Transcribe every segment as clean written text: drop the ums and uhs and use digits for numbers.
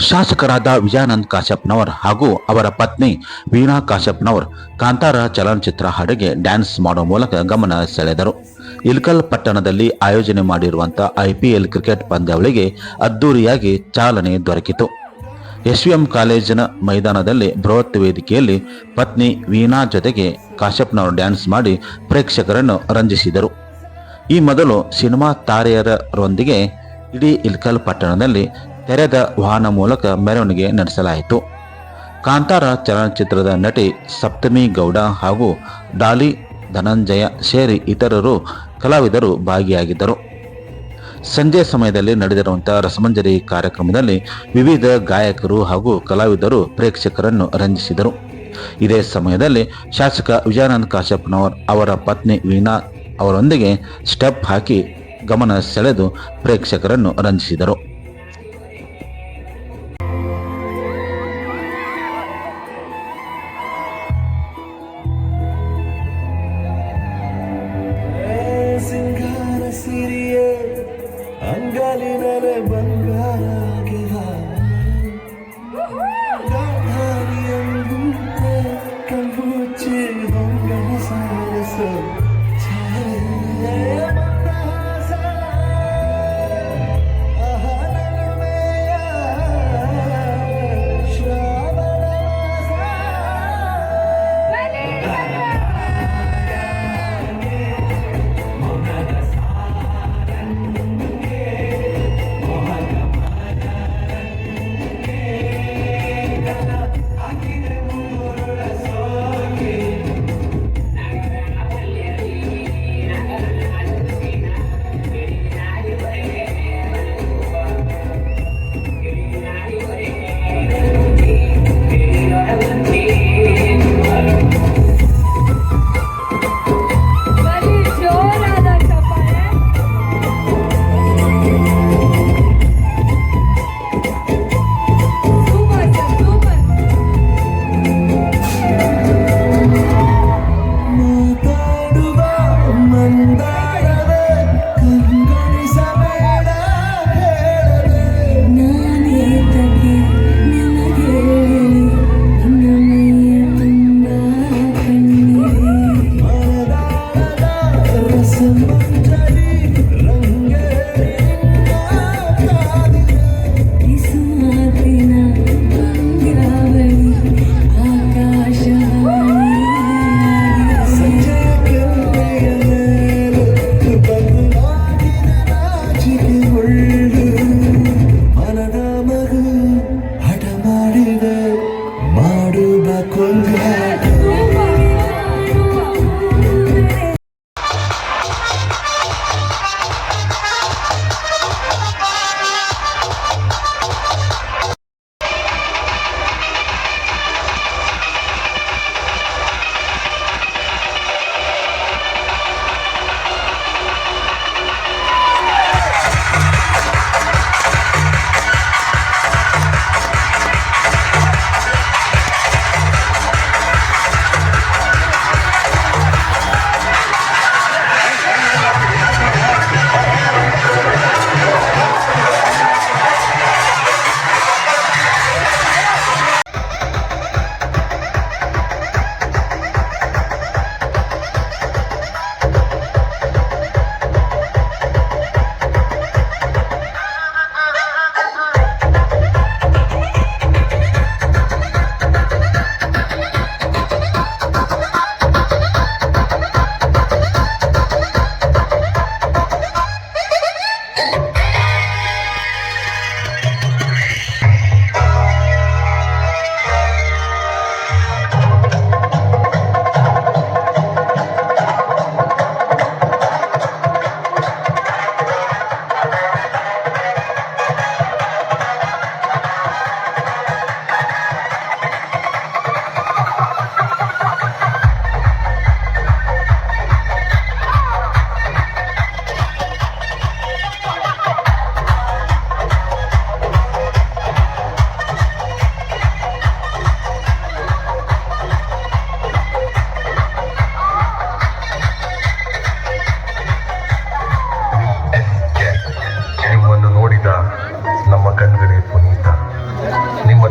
ಶಾಸಕರಾದ ವಿಜಯಾನಂದ್ ಕಾಶ್ಯಪ್ನವರ್ ಹಾಗೂ ಅವರ ಪತ್ನಿ ವೀಣಾ ಕಾಶ್ಯಪ್ನವರ್ ಕಾಂತಾರ ಚಲನಚಿತ್ರ ಹಾಡಿಗೆ ಡ್ಯಾನ್ಸ್ ಮಾಡುವ ಮೂಲಕ ಗಮನ ಸೆಳೆದರು. ಇಲ್ಕಲ್ ಪಟ್ಟಣದಲ್ಲಿ ಆಯೋಜನೆ ಮಾಡಿರುವಂತಹ IPL ಕ್ರಿಕೆಟ್ ಪಂದ್ಯಾವಳಿಗೆ ಅದ್ದೂರಿಯಾಗಿ ಚಾಲನೆ ದೊರಕಿತು. SVM ಕಾಲೇಜಿನ ಮೈದಾನದಲ್ಲಿ ಬೃಹತ್ ವೇದಿಕೆಯಲ್ಲಿ ಪತ್ನಿ ವೀಣಾ ಜೊತೆಗೆ ಕಾಶ್ಯಪ್ನವರು ಡ್ಯಾನ್ಸ್ ಮಾಡಿ ಪ್ರೇಕ್ಷಕರನ್ನು ರಂಜಿಸಿದರು. ಈ ಮೊದಲು ಸಿನಿಮಾ ತಾರೆಯರೊಂದಿಗೆ ಇಡೀ ಇಲ್ಕಲ್ ಪಟ್ಟಣದಲ್ಲಿ ತೆರೆದ ವಾಹನ ಮೂಲಕ ಮೆರವಣಿಗೆ ನಡೆಸಲಾಯಿತು. ಕಾಂತಾರ ಚಲನಚಿತ್ರದ ನಟಿ ಸಪ್ತಮಿ ಗೌಡ ಹಾಗೂ ಡಾಲಿ ಧನಂಜಯ ಸೇರಿ ಇತರರು ಕಲಾವಿದರು ಭಾಗಿಯಾಗಿದ್ದರು. ಸಂಜೆ ಸಮಯದಲ್ಲಿ ನಡೆದಿರುವಂತಹ ರಸಮಂಜರಿ ಕಾರ್ಯಕ್ರಮದಲ್ಲಿ ವಿವಿಧ ಗಾಯಕರು ಹಾಗೂ ಕಲಾವಿದರು ಪ್ರೇಕ್ಷಕರನ್ನು ರಂಜಿಸಿದರು. ಇದೇ ಸಮಯದಲ್ಲಿ ಶಾಸಕ ವಿಜಯಾನಂದ್ ಕಾಶ್ಯಪ್ನವರ್ ಅವರ ಪತ್ನಿ ವೀಣಾ ಅವರೊಂದಿಗೆ ಸ್ಟೆಪ್ ಹಾಕಿ ಗಮನ ಸೆಳೆದು ಪ್ರೇಕ್ಷಕರನ್ನು ರಂಜಿಸಿದರು. ಸಿಂಗಾರ ಸಿರಿಯೇ ಅಂಗಾಲಿನಲೆ ಬಂಗಾರಾಗಿವ ಗಾಳಿಯಂತೆ ಕಣ್ಣುಚ್ಚಿ ಹೊಂಗನ ಸಾರಸ ಛಾಯೆ ಮಂದಹಾಸ ಆಹಾರ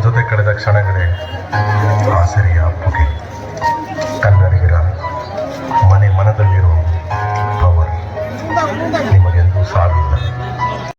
ಜೊತೆ ಕಳೆದ ಕ್ಷಣಗಳೇ ಆಸರೆಯ ಅಪ್ಪುಗೆ.